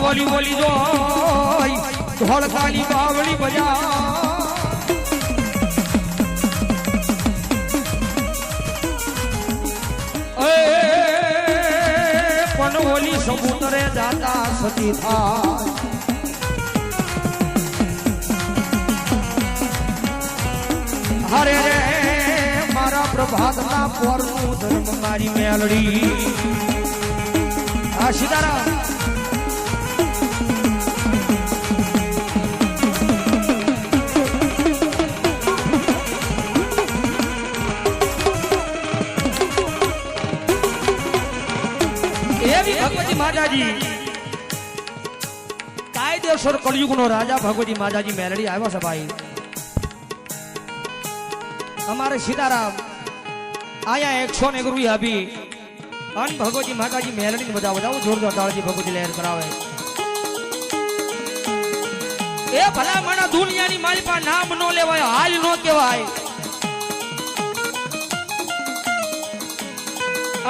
પનવલી બોલી જોઈ ધોળકાની બાવળી બજા પનવલી સમુદ્રે જાતા સતી થાય હરે રે મારા પ્રભાતના પોરનું ધર્મ મારી મેલડી આ સીતારામ એવી ભગવતી માતાજી કાયદેસર કળયુગનો રાજા ભગવતી માતાજી મેલડી આવ્યા છે ભાઈ અમારે સીતારામ આયા 101 રૂપિયા આપી અન ભગવતી માતાજી મેલડી બધા બધાઓ જોરદાર તાળજી ભગવતી લહેર કરાવે એ ભલા મણા દુનિયાની મારી પાસે નામ નો લેવાય હાલ નો કહેવાય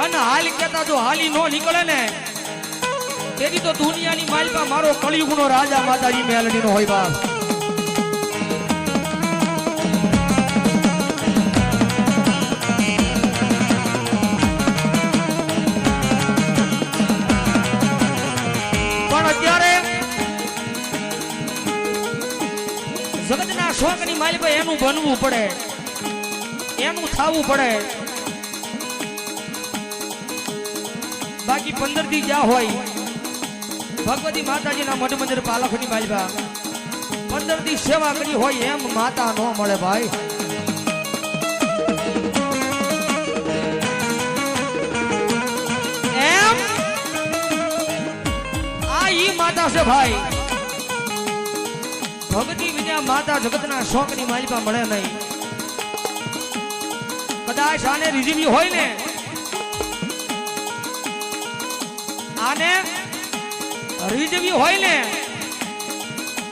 અન હાલ કેતા જો હાલી નો નીકળે ને તેથી તો દુનિયાની મારી પાસે મારો કળિયુગનો રાજા માતાજી મેલડી નો હોય બાપ જગતના શોખની માલિક એનું બનવું પડે એનું થવું પડે બાકી 15 દી જ્યાં હોય ભગવતી માતાજીના મઢ મંદિર પાલખની માલિકા 15 દી સેવા કરી હોય એમ માતા ન મળે ભાઈ એમ આ ઈ માતા છે ભાઈ ભગતી વિદ્યા માતા જગતના શોખની માલિકા મળે નહીં કદાચ આને રીઝવી હોય ને આને રીઝવી હોય ને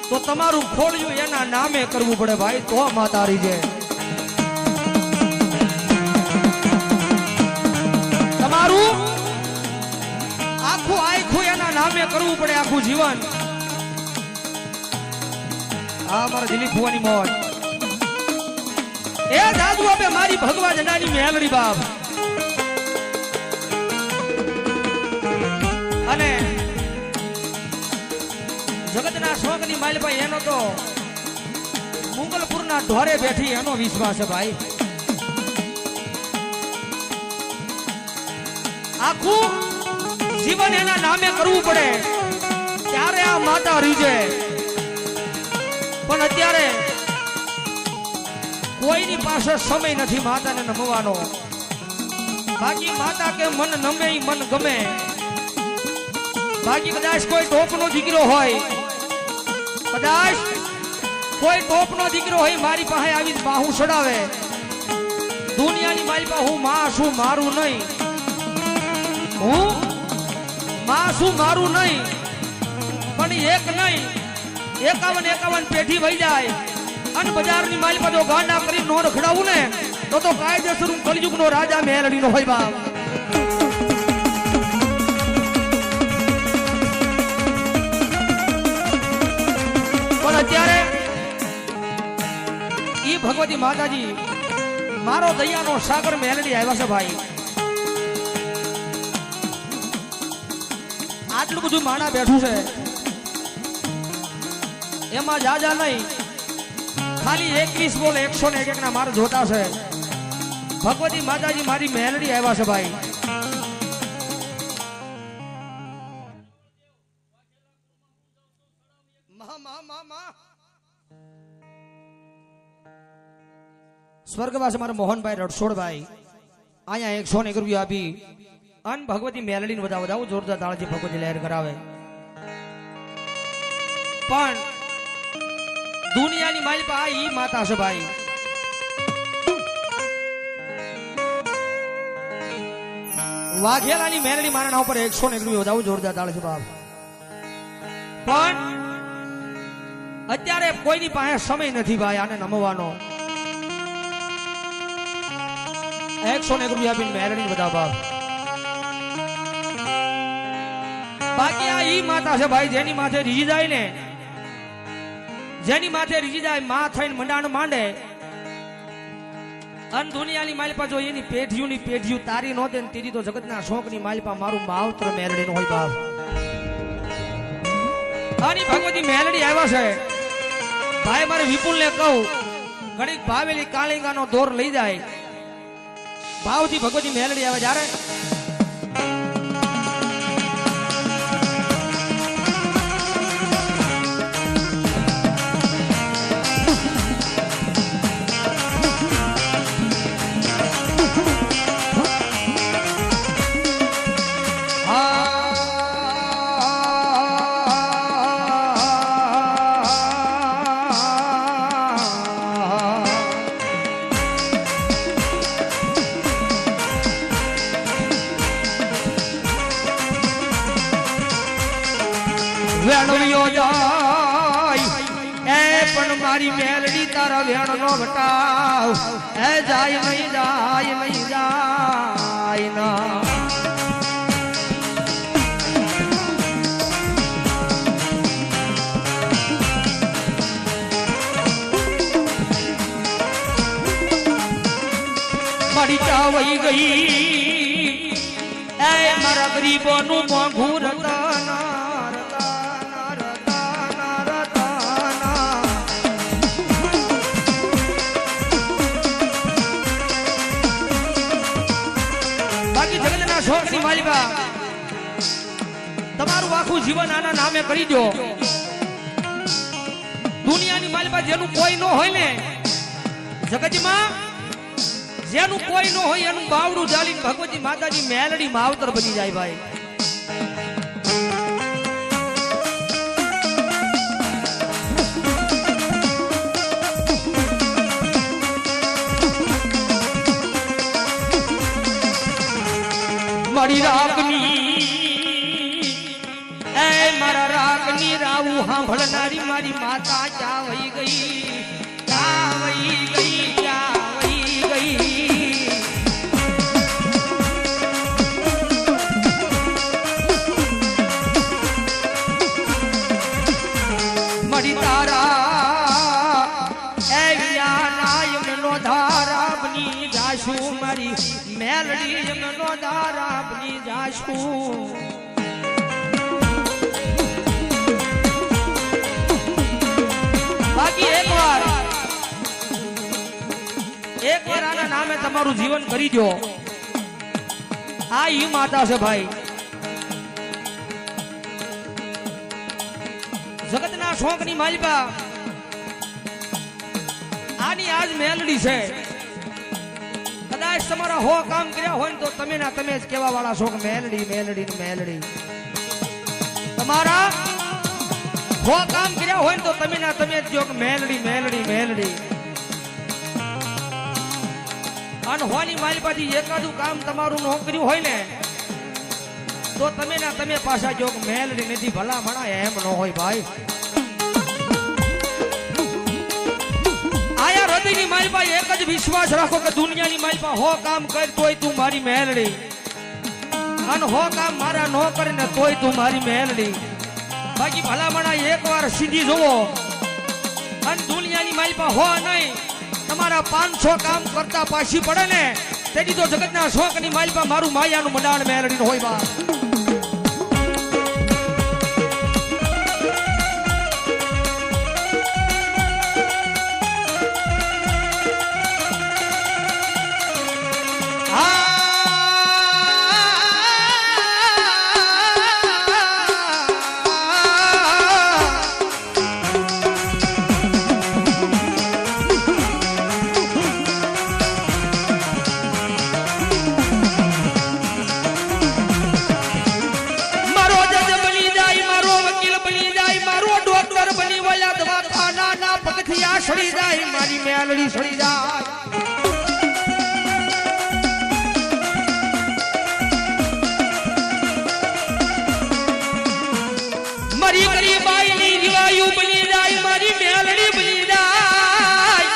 તો તમારું ખોડિયું એના નામે કરવું પડે ભાઈ તો માતા રીઝે તમારું આખું આખું એના નામે કરવું પડે આખું જીવન આ મારા દિલીપ ભુવાની મોજ એ દાદુ આપે મારી ભગવા જનાની મેલડી બાપ અને જગતના શોખની માલભાઈ એનો તો મુગલપુરના ઢોરે બેઠી એનો વિશ્વાસ છે ભાઈ આખું જીવન એના નામે કરવું પડે ત્યારે આ માતા રીજે પણ અત્યારે કોઈની પાસે સમય નથી માતાને નમવાનો બાકી માતા કે મન નમે મન ગમે બાકી કદાચ કોઈ ટોપનો દીકરો હોય કદાચ કોઈ ટોપનો દીકરો હોય મારી પાસે આવી બાહુ ચડાવે દુનિયાની મારી પાસે હું માં છું મારું નહીં હું માં છું મારું નહીં પણ એક નહીં 51 પેઢી વહી જાય અને બજારની માલ પર જો ગાંડા કરી નો રખડાવું ને તો કાયદેસર હું કળયુગનો રાજા મેલડી નો હોય બાપ પણ અત્યારે ઈ ભગવતી માતાજી મારો દયાનો સાગર મેલડી આવ્યા છે ભાઈ આટલું બધું માણા બેઠું છે એમાં જાજા નહીં ખાલી 21 બોલ 101 ના મારે જોતા છે ભગવતી માતાજી મારી મેલડી આવ્યા છે ભાઈ સ્વર્ગવાસ મારા મોહનભાઈ રણછોડભાઈ અહીંયા 101 રૂપિયા આપી અન ભગવતી મેલડીને વધાવો જોરદાર તાળજી ભગવતી લહેર કરાવે પણ દુનિયાની માલિક આ ઈ માતા છે ભાઈ વાઘેલાની મેલડી મારા ઉપર 101 રૂપિયા વધાવો જોરદાર તાળજી બાપ પણ અત્યારે કોઈની પાસે સમય નથી ભાઈ આને નમવાનો 101 રૂપિયા આપીને મેલડી બધા બાપ બાકી આ ઈ માતા છે ભાઈ જેની માથે રીજી જાય ને, જેની માથે રીજી જાય માં થઈને મંડાણ માંડે અન દુનિયાની માલિપા જો એની પેઢીયું તારી નો દે ને તેરી તો જગતના શોકની માલિપા મારું માવતર મેલડીનું હોય બાપ. આની ભગવતી મેલડી આવ્યા છે ભાઈ. મારે વિપુલને કહું ઘડીક ભાવેલી કાલિંગાનો દોર લઈ જાય, ભાવથી ભગવતી મેલડી આવે જ્યારે વેણવ્યો જાય એ પણ મારી મેલડી તારા વેણ નો વટાવ એ જાય નહીં ના. મારી ચાવઈ ગઈ એ મારા ગરીબોનું મોંઘું રતન શોકની માલિકા તમારું આખું જીવન આના નામે કરી દો. દુનિયાની માલિકા જેનું કોઈ ન હોય ને જગતમાં, જેનું કોઈ ન હોય એનું બાવડું જાલીને ભગવતી માતાજી મેલડી માવતર બની જાય ભાઈ. મારી રાગની એ મારા રાગની રાવું સાંભળનારી મારી માતા ક્યાં વહી ગઈ, ક્યાં વહી ગઈ, ક્યાં વહી ગઈ. મારી તારા એ નાયમનો ધારા બની જાશું, મારી મેલડી જમનો ધારા બની જાશું. બાકી એકવાર આના નામે તમારું જીવન કરી દો. આ ઈ માતા છે ભાઈ, જગતના શોકની માલિકા. આની આજ મેલડી છે. કદાચ તમારા હો કામ કર્યા હોય ને તો તમે ના તમે જ કેવા વાળા છો કે મેલડી મેલડી ને મેલડી. તમારા હો કામ કર્યા હોય ને તો તમે ના તમે જ કહો કે મેલડી મેલડી મેલડી. અને હોની માલિપાથી એકાદું કામ તમારું ન કર્યું હોય ને તો તમે ના તમે પાછા કહો કે મેલડી નથી. ભલા મણા એમ ન હોય ભાઈ. આયા હૃદયની માલિપા એક જ વિશ્વાસ રાખો કે દુનિયાની માલિપા હો કામ કર તોય તું મારી મેલડી, અને હો કામ મારા ન કરે ને તોય તું મારી મેલડી. બાકી ભલામણા એકવાર સીધી જોવો અને દુનિયાની માલિપા હો નહીં તમારા 500 કામ કરતા પાછી પડે ને તેથી તો જગતના શોકની માલિપા મારું માયાનું મંડાણ મેલડી હોય બા. સડી જાય મારી મેલડી સડી જાય. મારી ગરીબાઈ ની દિવાયું બની જાય મારી મેલડી બની જાય.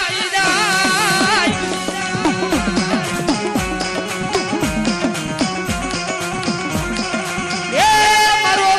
એ મારો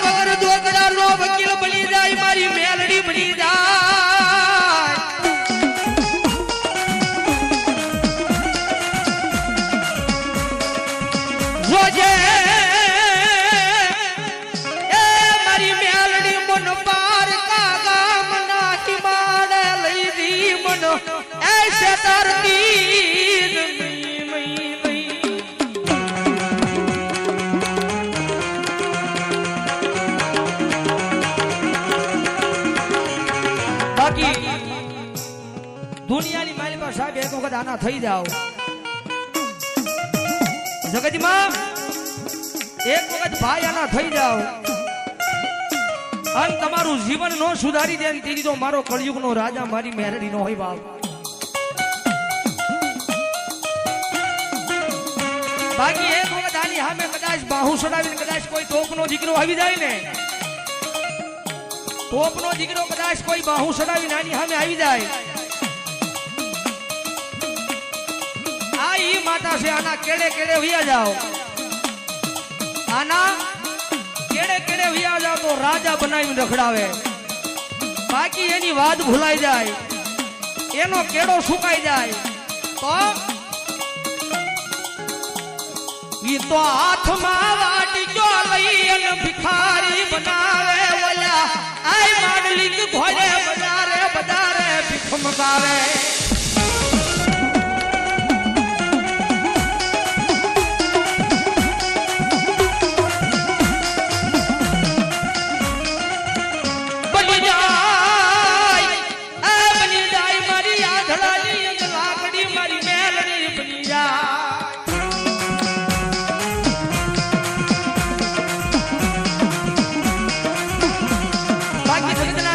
બાકી દુનિયાની મારી પાસે સાહેબ એક વખત આના થઈ જાવ જગતમાં એક વખત ભાઈ આના થઈ જાવ અને તમારું જીવન નો સુધારી દે તેથી તો મારો કળયુગનો રાજા મારી મેરડી નો હોય બાપ બાકી એક વખત આની સામે કદાચ બાહુ સડાવીને કદાચ કોઈ તોપનો દીકરો આવી જાય ને તોપનો દીકરો કદાચ કોઈ બાહુ સડાવીને આની સામે આવી જાય આ ઈ માતા છે આના કેડે કેડે વિયા જાઓ આના કેડે કેડે વિયા જાઓ તો રાજા બનાવીને રખડાવે બાકી એની વાત ભૂલાઈ જાય એનો કેડો સુકાઈ જાય તો ઈ તો હાથમાં વાટજો લઈ અને ભિખારી બનાવે ઓલા આય માંડલિક ઘોડે બજારે બજારે ભીખ મગાવે બની જાય મારી આધડાની લાકડી મારી મેલડી બની જાય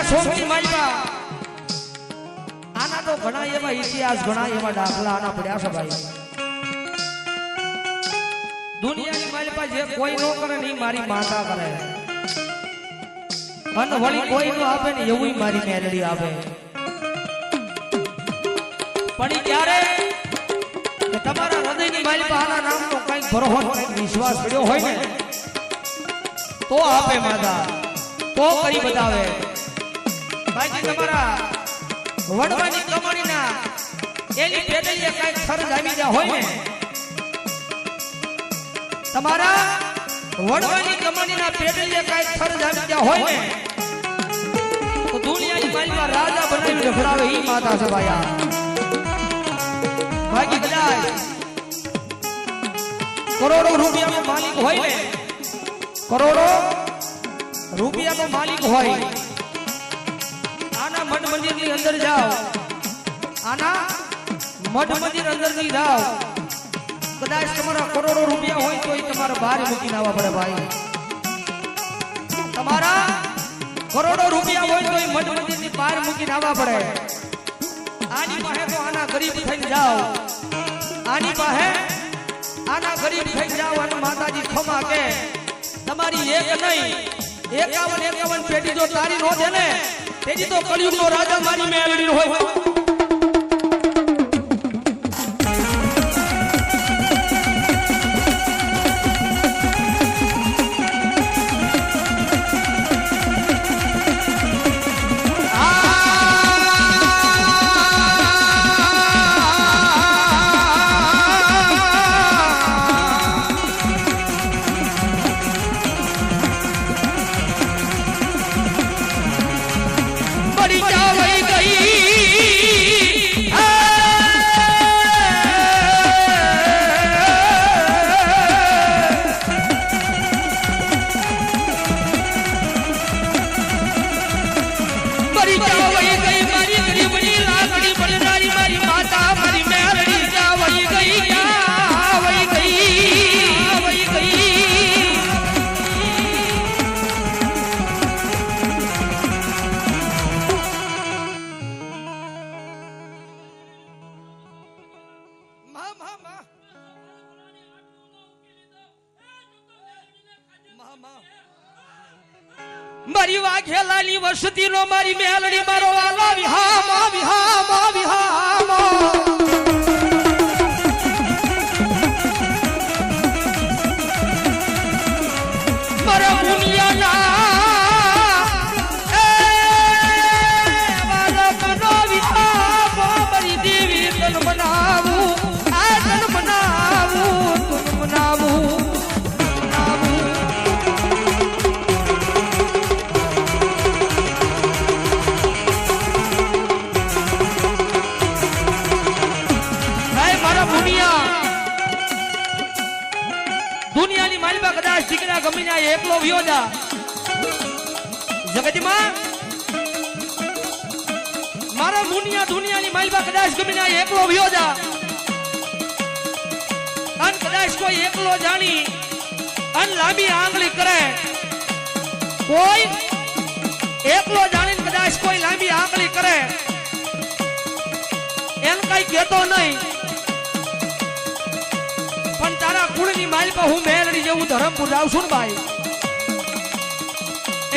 સોમની માલિકા આના તો ઘણા એવા ઇતિહાસ ઘણા એવા દાખલા આના પડ્યા છે ભાઈ દુનિયાની માલિકા જે કોઈ નો કરે ને મારી માતા કરે અને વળી કોઈ નો આપે ને એવું મારી મેલડી આપે પણ ક્યારે કે તમારા હૃદયની માલિકા આના નામનો કઈક ભરોસો કઈક વિશ્વાસ પડ્યો હોય ને તો આપે માતા તો કરી બતાવે બાકી તમારા વડવાની કમણીના એની પેટલીએ કઈક ખર્ચ આવી ગયા હોય ને તમારા વડવાની કમણીના પેટલીએ કઈક ખર્ચ આવી ગયા હોય ને તો દુનિયાની માલિકા રાજા બનાવીને રખડાવે ઈ માતા છે ભાઈ બાકી કદાચ કરોડો રૂપિયાનો માલિક હોય ને કરોડો રૂપિયાનો માલિક હોય આના મઠ મંદિર ની અંદર જાઓ આના મઠ મંદિર અંદર ની જાઓ કદાચ તમારા કરોડો રૂપિયા હોય તો તમારા બહાર મૂકીને આવવા પડે ભાઈ તમારા કરોડો રૂપિયા હોય તો મઠ મંદિર ની બહાર મૂકીને આવવા પડે આની પાસે તો આના ગરીબ થઈને જાઓ આની પાસે આના ગરીબ થઈને જાઓ અને માતાજી ખમા કે તમારી એક નહીં 51 પેટી જો તારી નો દે ને તેજી તો કળિયુગનો રાજા મારી મેલડી હોય મારી વાઘેલાની વસતી નો મારી મેલડી મારો વાલો વિહામો વિહામો વિહામો મારા દુનિયાના વાલો બનો વિહામો મારી દેવી તન મનાવું આ તન મનાવું તન મનાવું દુનિયાની માલિકા કદાચ દીકરા ગમીને એકલો વ્યો જા જગતમાં મુનિયા દુનિયાની માલબા કદાચ ગમીને એકલો વયો જા અન કદાચ કોઈ એકલો જાણી અન લાંબી આંગળી કરે કોઈ એકલો જાણીને કદાચ કોઈ લાંબી આંગળી કરે એમ કઈ કહેતો નહીં પણ તારા કુળની માલપા હું મેલડી જેવું ધરમપુર જાઉં છું ને ભાઈ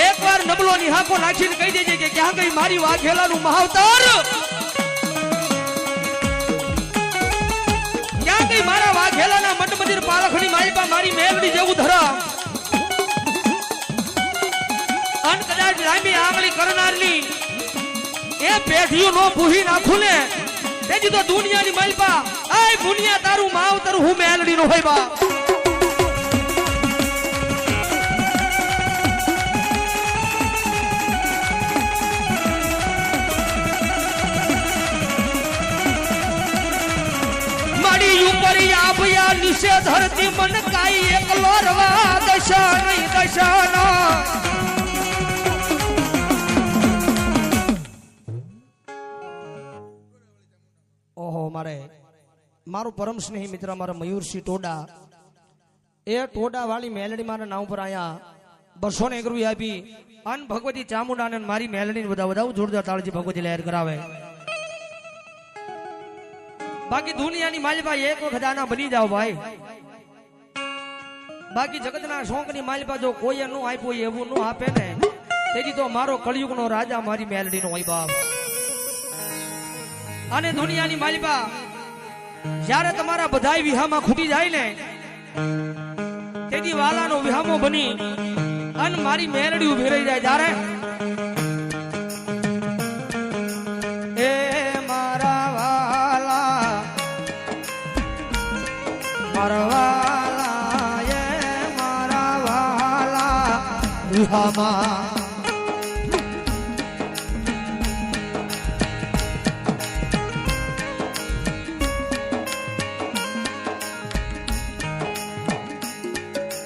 એકવાર નબળો નિહાકો નાખીને કહી દેજે કે ક્યાં ગઈ મારી વાઘેલાનું મહાવતાર ક્યાં ગઈ મારા વાઘેલાના મઠ મંદિર પાલખની માલપા મારી મેલડી જેવું ધરમ અન કદાચ લાંબી આંગળી કરનારની એ પેઢીઓ નો ભૂહી નાખું ને તેથી તો દુનિયાની માલપા આય મુનિયા તારું માવતર હું મેલડી નો હોય બા ભયા નિશે ધરતી મન કાઈ એકલો રવા દશા નહીં દશાના ઓહો મારું પરમ સ્નેહી મિત્ર મારા મયુરસિંહ ટોડા એ ટોડા વાળી મેલડી મારા નામ પર આયા 201 રૂપિયા આપી અન ભગવતી ચામુંડાને મારી મેલડી બધા જોરદાર તાળજી ભગવતી લહેર કરાવે બાકી દુનિયાની માલપા એક વખત આના બની જાવ ભાઈ બાકી જગતના શોકની માલપા જો કોઈ નું આપ્યું એવું નું આપે ને તેથી તો મારો કળિયુગનો રાજા મારી મેલડીનો હોય બાપ અને દુનિયાની માલપા જ્યારે તમારા બધાય વિહામાં ખૂટી જાય ને તેથી વાલાનો વિહામો બની અને મારી મેલડી ઉભી રહી જાય જ્યારે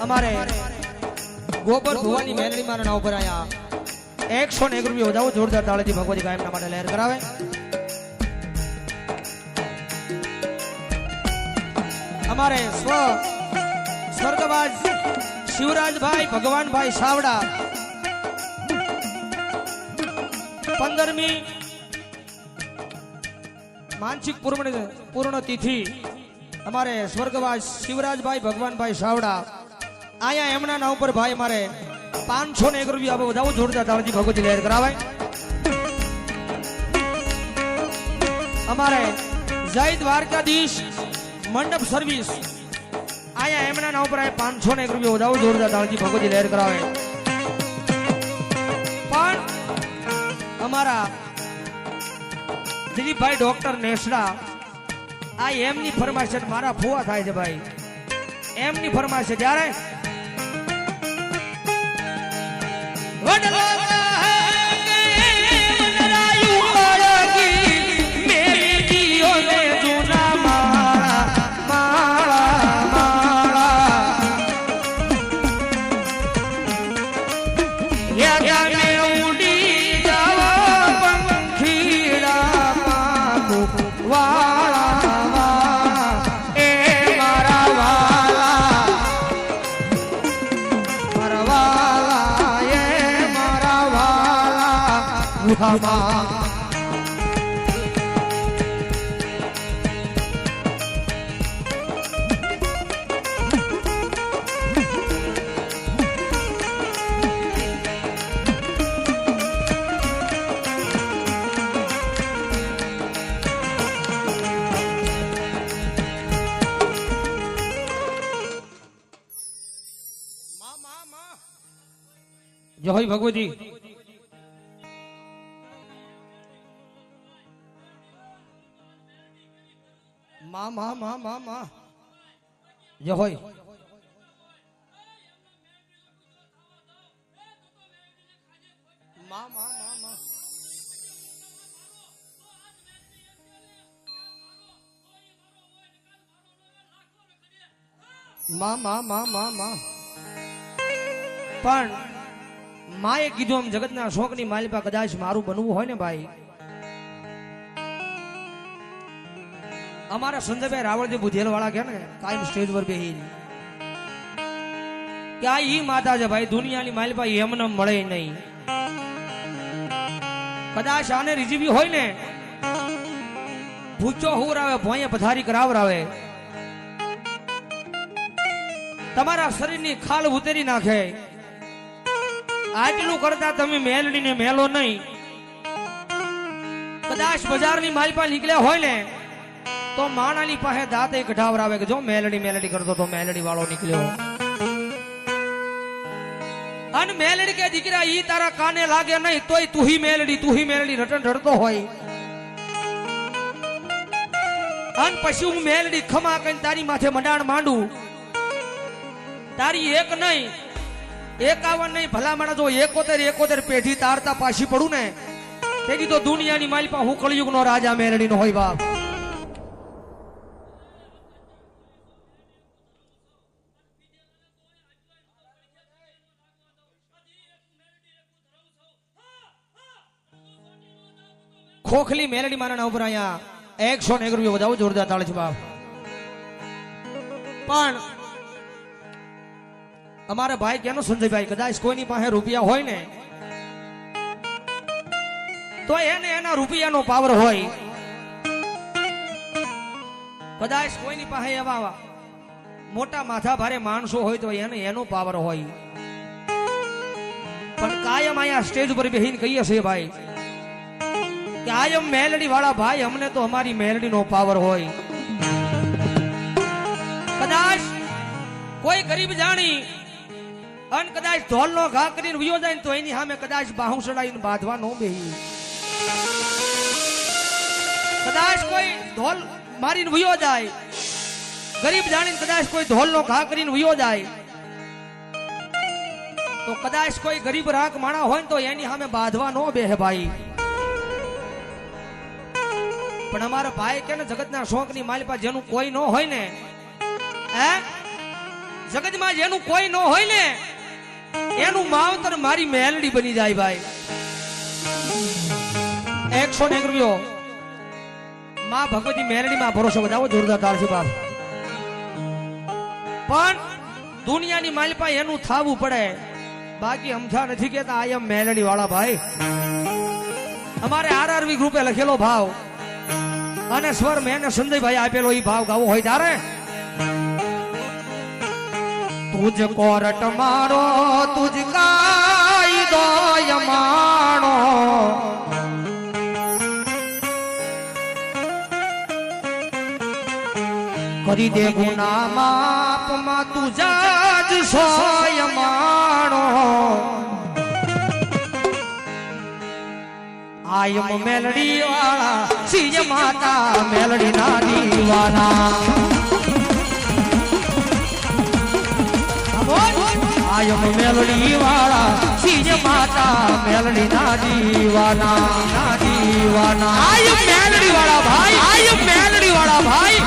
અમારે ગોબર ભુવાની મેલડી મારા નામ પર આયા 101 રૂપિયા વધાવો જોરદાર તાળીથી ભગવતી કાયમના માટે લહેર કરાવે અમારે સ્વર્ગવાસ શિવરાજભાઈ ભગવાનભાઈ સાવડા 15મી માનસિક પૂર્ણ તિથિ અમારે સ્વર્ગવાસ શિવરાજભાઈ ભગવાનભાઈ સાવડા આયા એમના નામ પર ભાઈ મારે 501 રૂપિયા વધાવો જોરદાર તાળજી ભગવતી લહેર કરાવે અમારે જય દ્વારકાધીશ મંડપ સર્વિસ આયા એમના નામ પર 501 રૂપિયા વધાવો જોરદાર તાળજી ભગવતી લહેર કરાવે પણ અમારા દિલીપભાઈ ડોક્ટર નેસડા આ એમની ફરમાઈશ મારા ફુવા થાય છે ભાઈ એમની ફરમાઈશ જ્યારે जय भगवती माँ माँ माँ माँ माँ जय माँ माँ माँ माँ माँ माँ माँ माँ माँ पण माए कीधुं आम जगतना शोकनी मालिपा कदाच मारू बनवुं होय ने भाई અમારા સંજયભાઈ રાવળજી બુધેલ વાળા કે ને કાયમ સ્ટેજ પર બેહી કે આ ઈ માતા છે ભાઈ, દુનિયાની માલપા એમને મળે નહીં. કદાચ આને રીઝવી હોય ને ભૂચો હુર આવે, ભોંયે પથારી કરાવરાવે, તમારા શરીરની ખાલ ઉતરી નાખે. આટલું કરતા તમે મેલડીને મેલો નહીં. કદાચ બજારની માલપા નીકળ્યા હોય ને તો માણાની પાસે દાંતે કઢાવરાવે કે જો મેલડી મેલડી કરતો તો મેલડી વાળો નીકળ્યો. અને મેલડી કે દીકરા ઈ તારા કાને લાગે નહીં તોય તુહી મેલડી રટન રડતો હોય. અને પછી હું મેલડી ખમા કઈ તારી માથે મંડાણ માંડું. તારી એક નહીં 51 નહીં ભલા માણસ જો 71 પેઢી તારતા પાછી પડું ને તેથી તો દુનિયાની માલપા હું કળિયુગ નો રાજા મેલડી નો હોય બાપ. ખોખલી મેલડી માના ઉપર અહીંયા 101 રૂપિયા વધાવો જોરદાર તાળી છે બાપ. પણ અમારા ભાઈ કેનો સંજયભાઈ કદાચ કોઈની પાસે રૂપિયા હોય ને તો એને એના રૂપિયાનો પાવર હોય. કદાચ કોઈની પાસે એવા મોટા માથા ભારે માણસો હોય તો એને એનો પાવર હોય. પણ કાયમ અહીંયા સ્ટેજ ઉપર બેહીને કહીએ છીએ ભાઈ કે આયમ મેલડી વાળા ભાઈ અમને તો અમારી મેલડી નો પાવર હોય. કદાચ કોઈ ગરીબ જાણી અને કદાચ ઢોલ નો ઘા કરીને વિયો જાય તો એની સામે કદાચ બાહુ ચડાવીને બાંધવા નો બેહી. કદાચ કોઈ ઢોલ મારીને વિયો જાય, ગરીબ જાણીને કદાચ કોઈ ઢોલ નો ઘા કરીને વિયો જાય તો કદાચ કોઈ ગરીબ રાખ માણા હોય તો એની સામે બાંધવા નો બેહે ભાઈ. પણ અમારા ભાઈ કે ને જગતના શોખ ની માલપા જેનું કોઈ ન હોય ને જગતમાં જેનું કોઈ ન હોય ને એનું માવતર મારી મેલડી બની જાય ભાઈ. 101 રૂપિયો માં ભગવતી મેલડી માં ભરોસો બતાવો જોરદાર તાળથી બાપ. પણ દુનિયાની માલપા એનું થાવું પડે, બાકી અમથા નથી કેતા આયમ મેલડી વાળા ભાઈ. અમારે આરઆરવી ગ્રુપે લખેલો ભાવ અને સ્વર મેં સંજયભાઈ આપેલો ઈ ભાવ ગાવો હોય તારે. તુજ કોરટ મારો તુજ કાયદો યમાણો, કરી દે ગુના માપમાં તુજા જ સોયમાણો. આયમ મેલડી વાળા સિંહ માતા મેલડી ના દીવાના. આયમ મેલડી વાળા સિંહ માતા મેલડી ના દીવાના. આયમ મેલડી વાળા ભાઈ, આયમ મેલડી વાળા ભાઈ.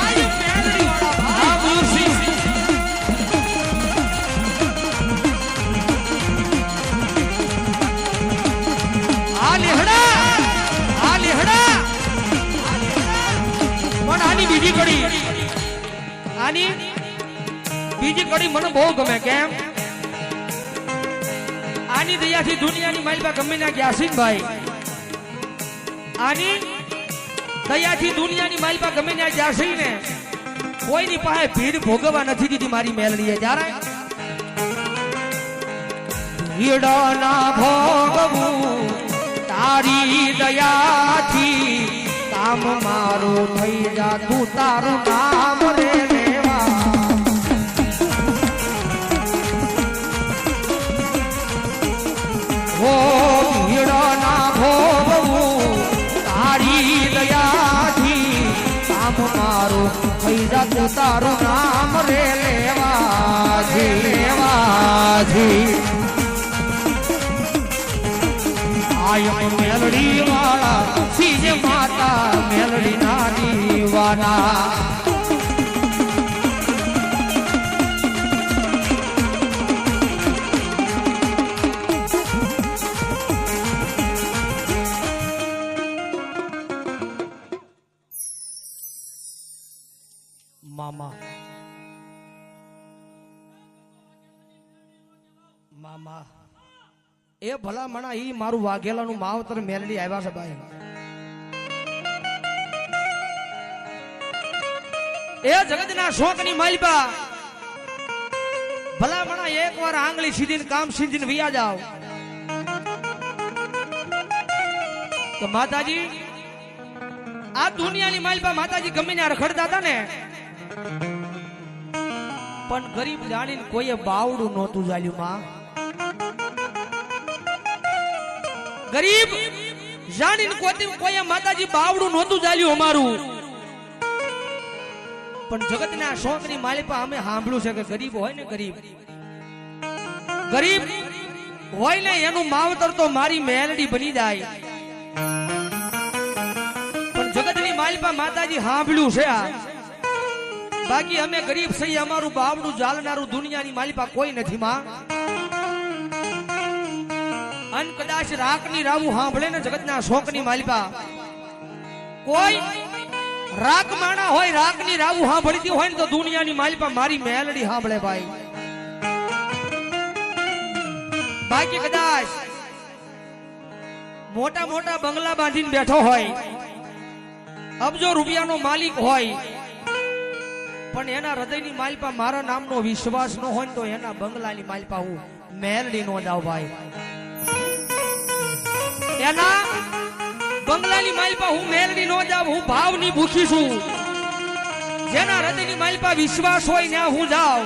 બીજી કડી મને બહુ ગમે. કેમ? આની દયાથી દુનિયાની માલપા ગમે ના ગયા છે ભાઈ. આની દયાથી દુનિયાની માલપા ગમે ના ગયા છે ને કોઈની પાસે ભીડ ભોગવવા નથી દીધી મારી મેલડીએ. જ્યારે ભીડ ના ભોગવું તારી દયાથી કામ મારું થઈ જા તું તારું નામ રે લેવા. હો ભીડ ના ભોગવું તારી દયાથી કામ મારું થઈ જા તું તારું નામ રે લેવાજી. આયમ મેલડી વાળા સિંહ માતા મેલડી ના દીવાના. મામા મામા એ ભલા મણા ઈ મારું વાઘેલાનું માવતર મેલડી આવ્યા છે ભાઈ. એ જગતના શોકની માલિપા ભલા મણા એકવાર આંગળી સીધીને કામ સીધીને વિયા જાવ તો માતાજી આ દુનિયાની માલિપા માતાજી ગમે ને રખડતા હતા ને પણ ગરીબ જાણીને કોઈએ બાવડું નહોતું ચાલ્યું માં. ગરીબ જાણીને કોઈએ માતાજી બાવડું નહોતું ચાલ્યું અમારું. પણ જગતના શોકની માલિપા અમે સાંભળ્યું છે કે ગરીબ હોય ને ગરીબ હોય ને એનું માવતર તો મારી મેલડી બની જાય. પણ જગતની માલિપા માતાજી સાંભળ્યું છે આ. બાકી અમે ગરીબ સહી અમારું બાવડું જાલનારું દુનિયાની માલિપા કોઈ નથી માં. અન કદાચ રાખની રાવું સાંભળે ને જગતના શોકની માલિપા કોઈ રાખ માણા હોય રાખની રાવું સાંભળતી હોય ને તો દુનિયાની માલિપા મારી મેલડી સાંભળે ભાઈ. બાકી કદાચ મોટા મોટા બંગલા બાંધીને બેઠો હોય અબજો રૂપિયાનો માલિક હોય પણ એના હૃદયની માલિપા મારા નામનો વિશ્વાસ ન હોય તો એના બંગલાની માલિપા હું મેલડી નો જાવ ભાઈ. એના બંગલાની માલિપા હું મેલડી નો જાવ. હું ભાવની ભૂખી છું. જેના હૃદયની માલિપા વિશ્વાસ હોય ત્યાં હું જાઉં.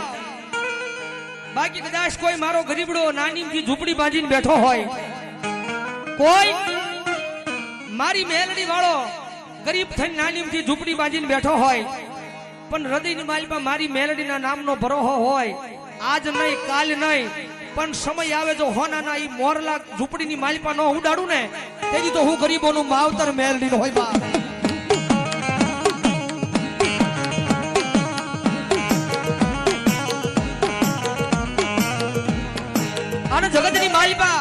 બાકી કદાચ કોઈ મારો ગરીબડો નાનીમથી ઝૂંપડી બાંધીને બેઠો હોય કોઈ મારી મેલડી વાળો ગરીબ થઈને નાનીમથી ઝૂંપડી બાંધીને બેઠો હોય પણ હૃદયની માલિપા મારી મેલડીના નામનો ભરોહો હોય આજ નહીં કાલ નહીં પણ સમય આવે જો હોનાના ઈ મોરલા ઝૂંપડીની માલિપા નો ઉડાડું ને તેથી તો હું ગરીબોનું માવતર મેલડીનો હોય બા. અને જગતની માલિપા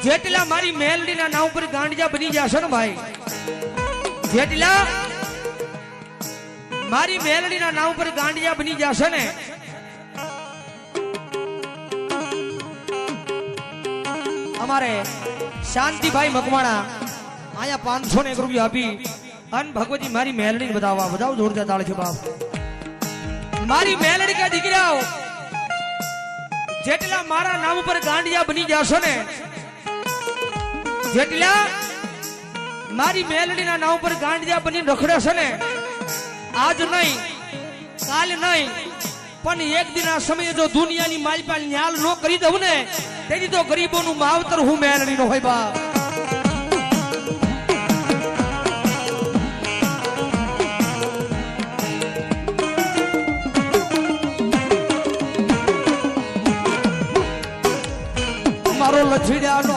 જેટલા મારી મેલડીના નામ ઉપર ગાંડિયા બની જશે ને ભાઈ જેટલા મારી મેલડીના નામ ઉપર ગાંડિયા બની જશે ને અમારે શાંતિભાઈ મકવાણા આયા 501 રૂપિયા આપી અન ભગવતી મારી મેલડી બતાવવા બતાવ જોરદાર તાળ છે બાપ. મારી મેલડી કા દીકરાઓ જેટલા મારા નામ ઉપર ગાંડિયા બની જશો ને જેટલા મારી મેલડીના નામ ઉપર ગાંડિયા બની રખડશે ને આજ નહીં કાલ નહીં પણ એક દિન આ સમયે જો દુનિયાની માલિપા ન્યાલ ન કરી દઉં ને તેથી તો ગરીબોનું માવતર હું મેલડી નો હોય બા. મારો લછડિયાનો